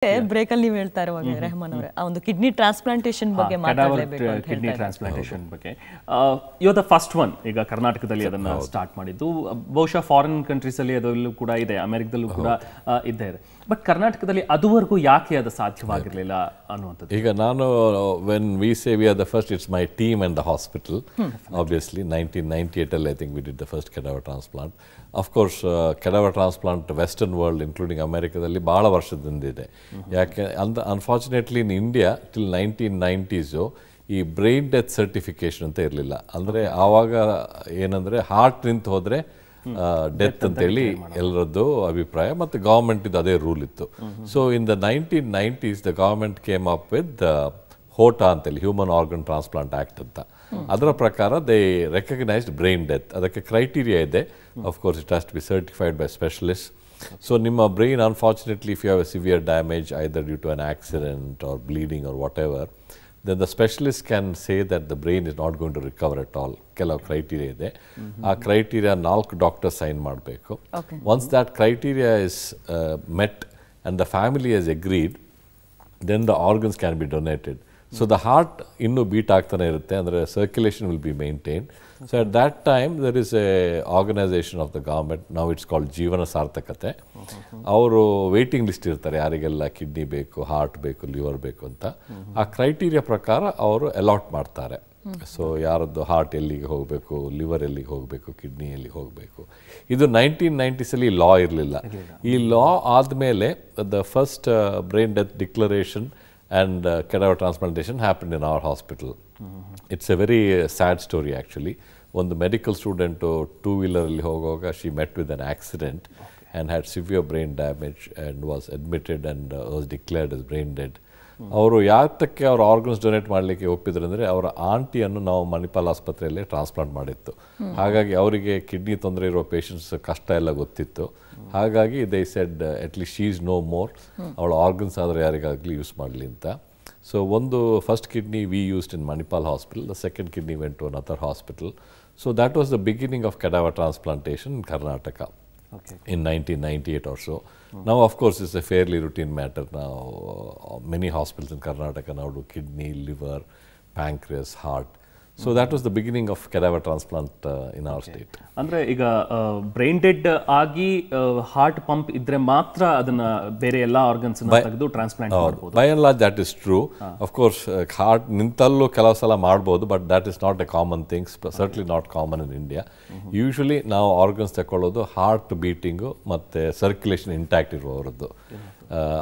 Break ಅಲ್ಲಿ ನೀವು ಹೇಳ್ತಾ ಇರುವಾಗ ರೆಹಮಾನ್ ಅವರೇ ಆ ಒಂದು ಕಿಡ್ನಿ ಟ್ರಾನ್ಸ್ಪ್ಲಾಂಟೇಷನ್ ಬಗ್ಗೆ ಮಾತಾಡಲೇಬೇಕು ಅಂತ ಹೇಳ್ತಾ ಕಿಡ್ನಿ ಟ್ರಾನ್ಸ್ಪ್ಲಾಂಟೇಷನ್ ಬಗ್ಗೆ you are the first one ಈಗ ಕರ್ನಾಟಕದಲ್ಲಿ ಅದನ್ನ ಸ್ಟಾರ್ಟ್ ಮಾಡಿದ್ದು ಬಹುಶಃ ಫಾರಿನ್ ಕಂಟ್ರೀಸ್ ಅಲ್ಲಿ ಅದರಲ್ಲೂ ಕೂಡ ಇದೆ ಅಮೆರಿಕದಲ್ಲೂ ಕೂಡ ಇದ್ದೇ ಇದೆ ಬಟ್ ಕರ್ನಾಟಕದಲ್ಲಿ ಅದುವರೆಗೂ ಯಾಕೆ ಅದು ಸಾಧ್ಯವಾಗಿರಲಿಲ್ಲ ಅನ್ನುವಂಥದ್ದು ಈಗ ನಾನು when we say we are the first it's my team and the hospital obviously 1998 ಅಲ್ಲಿ I think we did the first cadaver transplant of course cadaver transplant western world including ಅಮೆರಿಕದಲ್ಲಿ ಬಹಳ ವರ್ಷದಿಂದ ಇದೆ ಯಾಕೆ unfortunately in India till 1990s ಈ brain death certification ಅಂತ ಇರಲಿಲ್ಲ ಅಂದರೆ ಆವಾಗ ಏನಂದರೆ ಹಾರ್ಟ್ ನಿಂತು ಹೋದರೆ ಡೆತ್ ಅಂತೇಳಿ ಎಲ್ಲರದ್ದು ಅಭಿಪ್ರಾಯ ಮತ್ತು ಗೌರ್ಮೆಂಟ್ ಇದು ಅದೇ ರೂಲ್ ಇತ್ತು so in the 1990s the government came up with HOTA ಅಂತೇಳಿ ಹ್ಯೂಮನ್ ಆರ್ಗನ್ ಟ್ರಾನ್ಸ್ಪ್ಲಾಂಟ್ ಆ್ಯಕ್ಟ್ ಅಂತ ಅದರ ಪ್ರಕಾರ ದೇ ರೆಕಗ್ನೈಸ್ಡ್ ಬ್ರೈನ್ ಡೆತ್ ಅದಕ್ಕೆ ಕ್ರೈಟೀರಿಯಾ ಇದೆ of course it has to be certified by specialist so ನಿಮ್ಮ brain unfortunately if you have a severe damage either due to an accident or bleeding or whatever then the specialist can say that the brain is not going to recover at all. ಕೆಲವು criteria ಇದೆ ಆ criteria 4 doctor sign ಮಾಡಬೇಕು once that criteria is met and the family has agreed then the organs can be donated so the heart ಇನ್ನೂ beet ಆಗ್ತಾನೆ ಇರುತ್ತೆ ಅಂದರೆ circulation will be maintained so at that time there is a organization of the government now it's called ಜೀವನ ಸಾರ್ಥಕತೆ ಅವರು waiting list ಇರ್ತಾರೆ ಯಾರಿಗೆಲ್ಲ kidney ಬೇಕು ಹಾರ್ಟ್ ಬೇಕು ಲಿವರ್ ಬೇಕು ಅಂತ ಆ ಕ್ರೈಟೀರಿಯಾ ಪ್ರಕಾರ ಅವರು ಅಲಾಟ್ ಮಾಡ್ತಾರೆ ಸೊ ಯಾರದ್ದು ಹಾರ್ಟ್ ಎಲ್ಲಿಗೆ ಹೋಗಬೇಕು ಲಿವರ್ ಎಲ್ಲಿಗೆ ಹೋಗಬೇಕು ಕಿಡ್ನಿ ಎಲ್ಲಿಗೆ ಹೋಗಬೇಕು ಇದು 1990s ಅಲ್ಲಿ ಲಾ ಇರಲಿಲ್ಲ ಈ ಲಾ ಆದಮೇಲೆ the first brain death declaration and cadaver transplantation happened in our hospital. It's a very sad story actually. One medical student two-wheeler alli hogoga she met with an accident and had severe brain damage and was admitted and was declared as brain dead. ಅವರು ಯಾತಕ್ಕೆ ಅವ್ರ organs donate ಮಾಡಲಿಕ್ಕೆ ಒಪ್ಪಿದ್ರು ಅಂದರೆ ಅವರ ಆಂಟಿಯನ್ನು ನಾವು ಮಣಿಪಾಲ್ ಆಸ್ಪತ್ರೆಯಲ್ಲಿ transplant ಮಾಡಿತ್ತು ಹಾಗಾಗಿ ಅವರಿಗೆ ಕಿಡ್ನಿ ತೊಂದರೆ ಇರೋ ಪೇಷಂಟ್ಸ್ ಕಷ್ಟ ಎಲ್ಲ ಗೊತ್ತಿತ್ತು ಹಾಗಾಗಿ they said at least she is no more ಅವಳ ಆರ್ಗನ್ಸ್ ಆದರೆ ಯಾರಿಗಾಗಲಿ ಯೂಸ್ ಮಾಡಲಿ ಅಂತ ಸೊ ಒಂದು first kidney we used in Manipal hospital the second kidney went to another hospital so that was the beginning of cadaver transplantation in Karnataka. In 1998 or so. Now of course it's a fairly routine matter now. Many hospitals in Karnataka now do kidney, liver, pancreas, heart. So that was the beginning of cadaver transplant in our state. ಅಂದ್ರೆ ಈಗ brain dead ಆಗಿ heart pump ಇದ್ರೆ ಮಾತ್ರ ಅದನ್ನ ಬೇರೆ ಎಲ್ಲಾ organs ಅನ್ನು ತೆಗೆದು ಟ್ರಾನ್ಸ್ಪ್ಲಾಂಟ್ ಮಾಡಬಹುದು. By and large that is true. Of course heart ನಿಂತಲ್ಲೂ ಕೆಲವು ಸಲ ಮಾಡಬಹುದು but that is not a common thing, certainly not common in India. Usually ನಾವು ಆರ್ಗನ್ಸ್ ತಕೊಳ್ಳೋದು ಹಾರ್ಟ್ ಬೀಟಿಂಗ್ ಮತ್ತೆ ಸರ್ಕ್ಯುಲೇಷನ್ ಇಂಟ್ಯಾಕ್ಟ್ ಇರುವವರದ್ದು.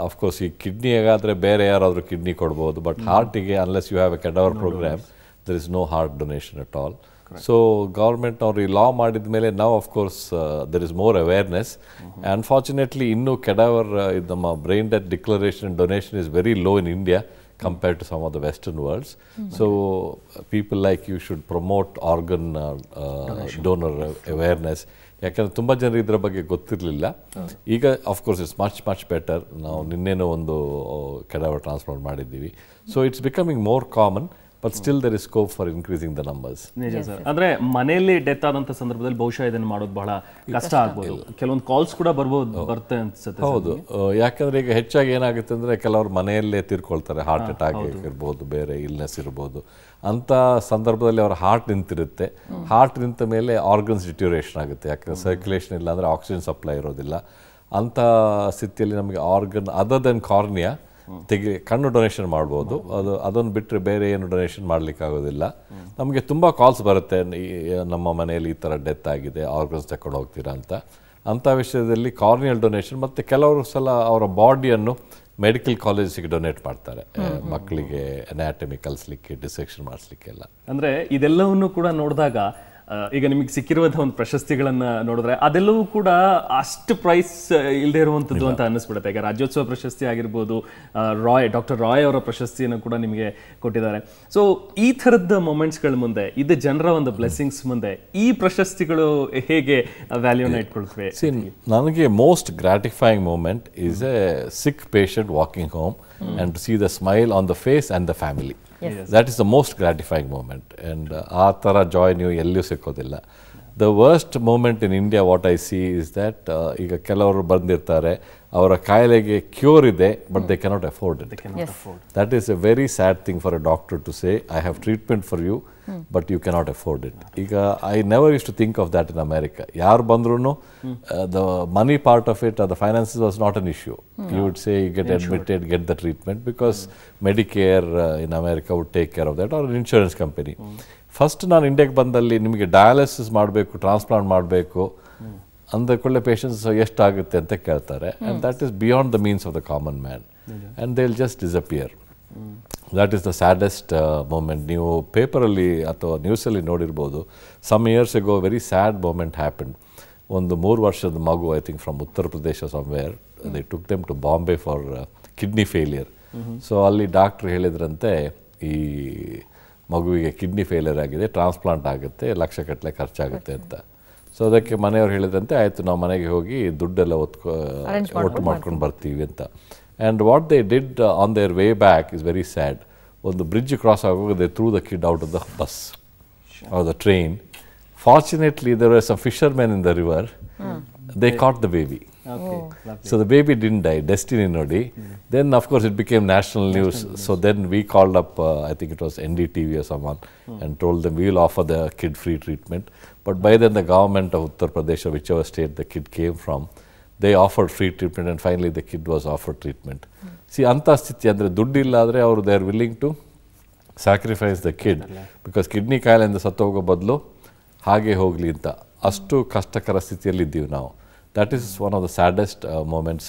Of course ಈ ಕಿಡ್ನಿಗಾದ್ರೆ ಬೇರೆ ಯಾರಾದರೂ ಕಿಡ್ನಿ ಕೊಡಬಹುದು but ಹಾರ್ಟಿಗೆ unless you have a cadaver program there is no heart donation at all. Correct. So government or law ಮಾಡಿದ ಮೇಲೆ now of course there is more awareness. Unfortunately innu cadaver ನಮ್ಮ brain death declaration and donation is very low in India compared to some of the western worlds. So people like you should promote organ donor awareness. ಯಾಕಂದರೆ ತುಂಬ ಜನರು ಇದರ ಬಗ್ಗೆ ಗೊತ್ತಿರಲಿಲ್ಲ ಈಗ of course it's much better ನಾವು ನಿನ್ನೆನೋ ಒಂದು cadaver transplant ಮಾಡಿದ್ದೀವಿ so it's becoming more common but still there is scope for increasing the numbers. ನಿಜ ಸರ್ ಅಂದ್ರೆ ಮನೆಯಲ್ಲಿ ಡೆತ್ ಆದಂತ ಸಂದರ್ಭದಲ್ಲಿ ಬಹುಶಃ ಇದನ್ನು ಮಾಡೋದು ಬಹಳ ಕಷ್ಟ ಆಗ್ಬೋದು ಕೆಲವೊಂದು ಕಾಲ್ಸ್ ಕೂಡ ಬರುತ್ತೆ ಅನ್ಸುತ್ತೆ ಹೌದು ಯಾಕಂದ್ರೆ ಈಗ ಹೆಚ್ಚಾಗಿ ಏನಾಗುತ್ತೆ ಅಂದ್ರೆ ಕೆಲವರು ಮನೆಯಲ್ಲೇ ತೀರ್ಕೊಳ್ತಾರೆ ಹಾರ್ಟ್ ಅಟ್ಯಾಕ್ ಇರ್ಬೋದು ಬೇರೆ ಇಲ್ನೆಸ್ ಇರ್ಬೋದು ಅಂತ ಸಂದರ್ಭದಲ್ಲಿ ಅವರ ಹಾರ್ಟ್ ನಿಂತಿರುತ್ತೆ ಹಾರ್ಟ್ ನಿಂತ ಮೇಲೆ ಆರ್ಗನ್ಸ್ ಡಿಟ್ಯೂರೇಷನ್ ಆಗುತ್ತೆ ಯಾಕಂದ್ರೆ ಸರ್ಕ್ಯುಲೇಷನ್ ಇಲ್ಲ ಅಂದರೆ ಆಕ್ಸಿಜನ್ ಸಪ್ಲೈ ಇರೋದಿಲ್ಲ ಅಂಥ ಸ್ಥಿತಿಯಲ್ಲಿ ನಮಗೆ ಆರ್ಗನ್ ಅದರ್ ದೆನ್ ಕಾರ್ನಿಯಾ ಕಣ್ಣು ಡೊನೇಷನ್ ಮಾಡ್ಬೋದು ಅದನ್ನು ಬಿಟ್ಟರೆ ಬೇರೆ ಏನು ಡೊನೇಷನ್ ಮಾಡಲಿಕ್ಕಾಗೋದಿಲ್ಲ ನಮಗೆ ತುಂಬ ಕಾಲ್ಸ್ ಬರುತ್ತೆ ನಮ್ಮ ಮನೆಯಲ್ಲಿ ಈ ಥರ ಡೆತ್ ಆಗಿದೆ ಆರ್ಗನ್ಸ್ ತಗೊಂಡು ಹೋಗ್ತೀರಾ ಅಂಥ ವಿಷಯದಲ್ಲಿ ಕಾರ್ನಿಯಲ್ ಡೊನೇಷನ್ ಮತ್ತು ಕೆಲವರು ಸಲ ಅವರ ಬಾಡಿಯನ್ನು ಮೆಡಿಕಲ್ ಕಾಲೇಜಿಗೆ ಡೊನೇಟ್ ಮಾಡ್ತಾರೆ ಮಕ್ಕಳಿಗೆ ಅನಾಟಮಿ ಕಲಿಸ್ಲಿಕ್ಕೆ ಡಿಸೆಕ್ಷನ್ ಮಾಡಿಸ್ಲಿಕ್ಕೆಲ್ಲ ಅಂದರೆ ಇದೆಲ್ಲವನ್ನು ಕೂಡ ನೋಡಿದಾಗ ಈಗ ನಿಮಗೆ ಸಿಕ್ಕಿರುವಂತಹ ಒಂದು ಪ್ರಶಸ್ತಿಗಳನ್ನ ನೋಡಿದ್ರೆ ಅದೆಲ್ಲವೂ ಕೂಡ ಅಷ್ಟು ಪ್ರೈಸ್ ಇಲ್ಲದೆ ಇರುವಂಥದ್ದು ಅಂತ ಅನ್ನಿಸ್ಬಿಡುತ್ತೆ ಈಗ ರಾಜ್ಯೋತ್ಸವ ಪ್ರಶಸ್ತಿ ಆಗಿರ್ಬೋದು ಡಾಕ್ಟರ್ ರಾಯ್ ಅವರ ಪ್ರಶಸ್ತಿಯನ್ನು ಕೂಡ ನಿಮಗೆ ಕೊಟ್ಟಿದ್ದಾರೆ ಸೊ ಈ ಥರದ ಮೊಮೆಂಟ್ಸ್ಗಳ ಮುಂದೆ ಇದು ಜನರ ಒಂದು ಬ್ಲೆಸ್ಸಿಂಗ್ಸ್ ಮುಂದೆ ಈ ಪ್ರಶಸ್ತಿಗಳು ಹೇಗೆ ವ್ಯಾಲ್ಯೂನ ಇಟ್ಕೊಳ್ತವೆ ನನಗೆ most gratifying moment is a sick patient walking home and to see the smile on the face and the family. Yes. That is the most gratifying moment and ಆ ಥರ ಜಾಯ್ ನೀವು ಎಲ್ಲಿಯೂ ಸಿಕ್ಕೋದಿಲ್ಲ. The worst moment in India what I see is that ಈಗ ಕೆಲವರು ಬಂದಿರ್ತಾರೆ ಅವರ ಕಾಯಿಲೆಗೆ cure ಇದೆ, but they cannot afford it. That is a very sad thing for a doctor to say I have treatment for you but you cannot afford it. ಈಗ I never use to think of that in America. ಯಾರು ಬಂದ್ರೂ the money part of it, the finances was not an issue. You would say you get admitted, get the treatment, because Medicare in America would take care of that, or insurance company. First ನಾನು ಇಂಡಿಯಾಗೆ ಬಂದಲ್ಲಿ ನಿಮಗೆ dialysis ಮಾಡಬೇಕು, transplant ಮಾಡಬೇಕು ಅಂದಕೊಳ್ಳೆ patients ಎಷ್ಟಾಗುತ್ತೆ ಅಂತ ಕೇಳ್ತಾರೆ. And that is beyond the means of the common man, and they will just disappear. That is the saddest moment. ನೀವು ಪೇಪರಲ್ಲಿ ಅಥವಾ ನ್ಯೂಸಲ್ಲಿ ನೋಡಿರ್ಬೋದು, some years ago very sad moment happen. ಒಂದು 3 ವರ್ಷದ ಮಗು, I think from Uttar Pradesh somewhere, they took them to Bombay for kidney failure. So ಅಲ್ಲಿ doctor ಹೇಳಿದ್ರಂತೆ ಈ ಮಗುವಿಗೆ ಕಿಡ್ನಿ ಫೇಲಿಯರ್ ಆಗಿದೆ, ಟ್ರಾನ್ಸ್ಪ್ಲಾಂಟ್ ಆಗುತ್ತೆ, ಲಕ್ಷಗಟ್ಟಲೆ ಖರ್ಚಾಗುತ್ತೆ ಅಂತ. ಸೊ ಅದಕ್ಕೆ ಮನೆಯವ್ರು ಹೇಳಿದ್ರಂತೆ, ಆಯಿತು ನಾವು ಮನೆಗೆ ಹೋಗಿ ದುಡ್ಡೆಲ್ಲ ಒಟ್ಟು ಮಾಡ್ಕೊಂಡು ಬರ್ತೀವಿ ಅಂತ. And what they did on their way back is very sad. ಒಂದು ಬ್ರಿಡ್ಜ್ ಕ್ರಾಸ್ ಆಗುವಾಗ they threw the kid out of the bus or the train. Fortunately, there were some fishermen in the river. They caught the baby. So the baby didn't die, destiny nodi. Then of course it became national news. So then we called up, I think it was NDTV or someone, and told them we will offer the kid free treatment. But by then the government of Uttar Pradesh, or whichever state the kid came from, they offered free treatment, and finally the kid was offered treatment. See, anta sthiti andre ದುಡ್ಡು ಇಲ್ಲ ಆದರೆ ಅವರು they are willing to sacrifice the kid, because kidney ಕಾಯಿಲೆಯಿಂದ ಸತ್ತು ಹೋಗೋ ಬದಲು ಹಾಗೆ ಹೋಗಲಿ ಅಂತ. ಅಷ್ಟು ಕಷ್ಟಕರ ಸ್ಥಿತಿಯಲ್ಲಿ ಇದ್ದೀವಿ ನಾವು. That is one of the saddest moments